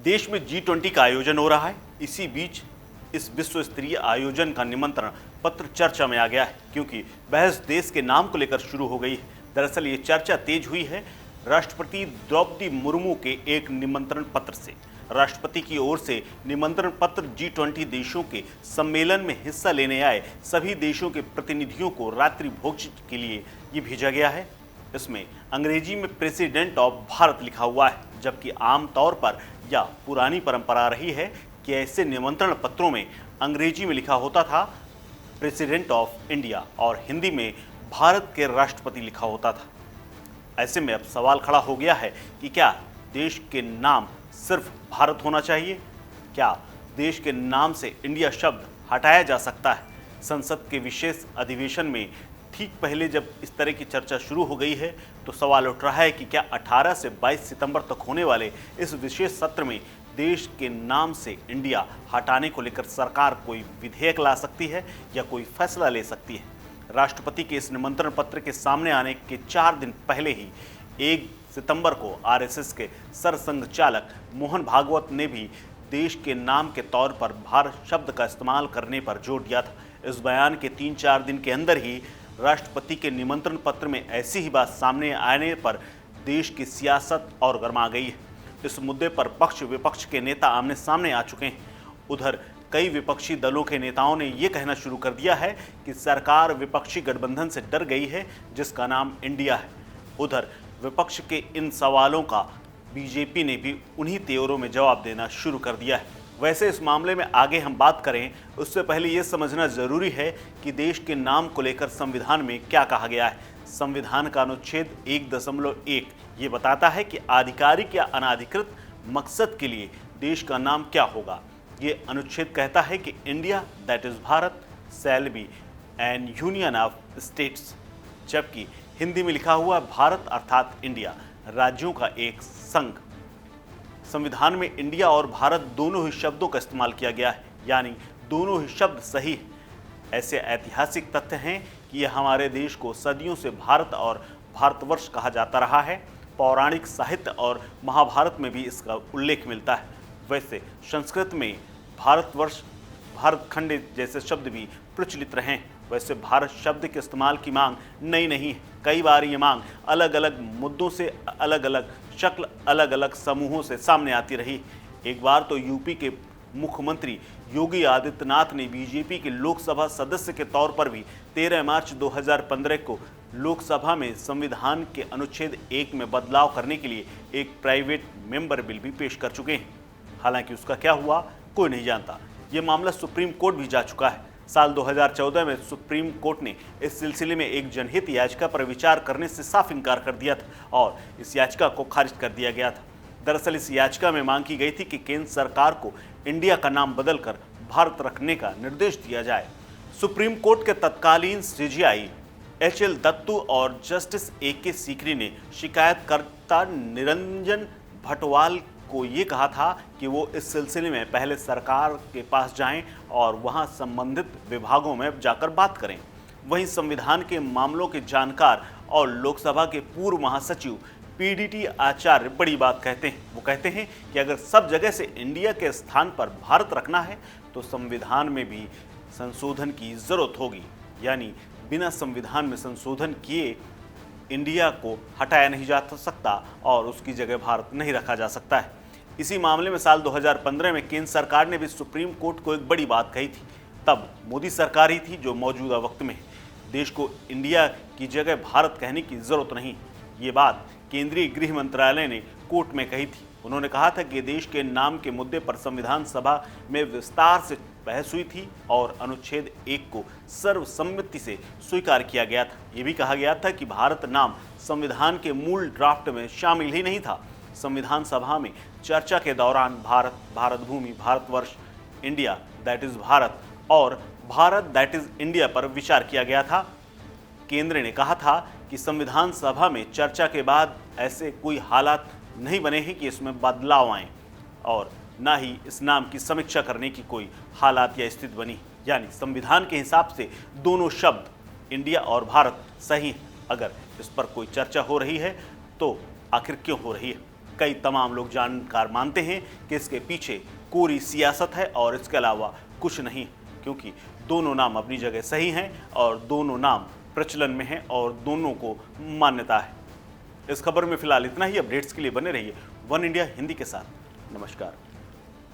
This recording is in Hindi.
देश में G20 का आयोजन हो रहा है। इसी बीच इस विश्व स्तरीय आयोजन का निमंत्रण पत्र चर्चा में आ गया है, क्योंकि बहस देश के नाम को लेकर शुरू हो गई है। दरअसल ये चर्चा तेज हुई है राष्ट्रपति द्रौपदी मुर्मू के एक निमंत्रण पत्र से। राष्ट्रपति की ओर से निमंत्रण पत्र G20 देशों के सम्मेलन में हिस्सा लेने आए सभी देशों के प्रतिनिधियों को रात्रि भोज के लिए ये भेजा गया है। इसमें अंग्रेजी में प्रेसिडेंट ऑफ भारत लिखा हुआ है, जबकि आमतौर पर या पुरानी परंपरा रही है कि ऐसे निमंत्रण पत्रों में अंग्रेजी में लिखा होता था प्रेसिडेंट ऑफ इंडिया और हिंदी में भारत के राष्ट्रपति लिखा होता था। ऐसे में अब सवाल खड़ा हो गया है कि क्या देश के नाम सिर्फ भारत होना चाहिए? क्या देश के नाम से इंडिया शब्द हटाया जा सकता है? संसद के विशेष अधिवेशन में ठीक पहले जब इस तरह की चर्चा शुरू हो गई है तो सवाल उठ रहा है कि क्या 18 से 22 सितंबर तक होने वाले इस विशेष सत्र में देश के नाम से इंडिया हटाने को लेकर सरकार कोई विधेयक ला सकती है या कोई फैसला ले सकती है? राष्ट्रपति के इस निमंत्रण पत्र के सामने आने के 4 दिन पहले ही 1 सितंबर को आरएसएस के सरसंघ चालक मोहन भागवत ने भी देश के नाम के तौर पर भारत शब्द का इस्तेमाल करने पर जोर दिया था। इस बयान के 3-4 दिन के अंदर ही राष्ट्रपति के निमंत्रण पत्र में ऐसी ही बात सामने आने पर देश की सियासत और गर्मा गई है। इस मुद्दे पर पक्ष विपक्ष के नेता आमने सामने आ चुके हैं। उधर कई विपक्षी दलों के नेताओं ने ये कहना शुरू कर दिया है कि सरकार विपक्षी गठबंधन से डर गई है जिसका नाम इंडिया है। उधर विपक्ष के इन सवालों का बीजेपी ने भी उन्हीं तेवरों में जवाब देना शुरू कर दिया है। वैसे इस मामले में आगे हम बात करें उससे पहले ये समझना जरूरी है कि देश के नाम को लेकर संविधान में क्या कहा गया है। संविधान का अनुच्छेद 1.1 ये बताता है कि आधिकारिक या अनाधिकृत मकसद के लिए देश का नाम क्या होगा। ये अनुच्छेद कहता है कि India that is Bharat shall be an union of states, जबकि हिंदी में लिखा हुआ भारत अर्थात इंडिया राज्यों का एक संघ। संविधान में इंडिया और भारत दोनों ही शब्दों का इस्तेमाल किया गया है, यानी दोनों ही शब्द सही है। ऐसे ऐतिहासिक तथ्य हैं कि यह हमारे देश को सदियों से भारत और भारतवर्ष कहा जाता रहा है। पौराणिक साहित्य और महाभारत में भी इसका उल्लेख मिलता है। वैसे संस्कृत में भारतवर्ष भारतखंड जैसे शब्द भी प्रचलित रहे हैं। वैसे भारत शब्द के इस्तेमाल की मांग नई नहीं है। कई बार ये मांग अलग अलग मुद्दों से अलग अलग शक्ल अलग अलग समूहों से सामने आती रही। एक बार तो यूपी के मुख्यमंत्री योगी आदित्यनाथ ने बीजेपी के लोकसभा सदस्य के तौर पर भी 13 मार्च 2015 को लोकसभा में संविधान के अनुच्छेद 1 में बदलाव करने के लिए एक प्राइवेट मेंबर बिल भी पेश कर चुके हैं। हालांकि उसका क्या हुआ कोई नहीं जानता। ये मामला सुप्रीम कोर्ट भी जा चुका है। साल 2014 में सुप्रीम कोर्ट ने इस सिलसिले में एक जनहित याचिका पर विचार करने से साफ इनकार कर दिया था और इस याचिका को खारिज कर दिया गया था। दरअसल इस याचिका में मांग की गई थी कि केंद्र सरकार को इंडिया का नाम बदलकर भारत रखने का निर्देश दिया जाए। सुप्रीम कोर्ट के तत्कालीन सीजेआई HL दत्तू और जस्टिस AK सीकरी ने शिकायतकर्ता निरंजन भटवाल को ये कहा था कि वो इस सिलसिले में पहले सरकार के पास जाएं और वहां संबंधित विभागों में जाकर बात करें। वहीं संविधान के मामलों के जानकार और लोकसभा के पूर्व महासचिव PDT आचार्य बड़ी बात कहते हैं। वो कहते हैं कि अगर सब जगह से इंडिया के स्थान पर भारत रखना है तो संविधान में भी संशोधन की जरूरत होगी, यानी बिना संविधान में संशोधन किए इंडिया को हटाया नहीं जा सकता और उसकी जगह भारत नहीं रखा जा सकता है। इसी मामले में साल 2015 में केंद्र सरकार ने भी सुप्रीम कोर्ट को एक बड़ी बात कही थी। तब मोदी सरकार ही थी जो मौजूदा वक्त में देश को इंडिया की जगह भारत कहने की जरूरत नहीं। ये बात केंद्रीय गृह मंत्रालय ने कोर्ट में कही थी। उन्होंने कहा था कि देश के नाम के मुद्दे पर संविधान सभा में विस्तार से बहस हुई थी और अनुच्छेद 1 को सर्वसम्मति से स्वीकार किया गया था। ये भी कहा गया था कि भारत नाम संविधान के मूल ड्राफ्ट में शामिल ही नहीं था। संविधान सभा में चर्चा के दौरान Bharat, Bharat Bhumi, Bharatvarsh, India that is Bharat और भारत दैट इज इंडिया पर विचार किया गया था। केंद्र ने कहा था कि संविधान सभा में चर्चा के बाद ऐसे कोई हालात नहीं बने हैं कि इसमें बदलाव आए और ना ही इस नाम की समीक्षा करने की कोई हालात या स्थिति बनी। यानी संविधान के हिसाब से दोनों शब्द इंडिया और भारत सही है। अगर इस पर कोई चर्चा हो रही है तो आखिर क्यों हो रही है? कई तमाम लोग जानकार मानते हैं कि इसके पीछे कोरी सियासत है और इसके अलावा कुछ नहीं, क्योंकि दोनों नाम अपनी जगह सही हैं और दोनों नाम प्रचलन में हैं और दोनों को मान्यता है। इस खबर में फिलहाल इतना ही। अपडेट्स के लिए बने रहिए वन इंडिया हिंदी के साथ। नमस्कार।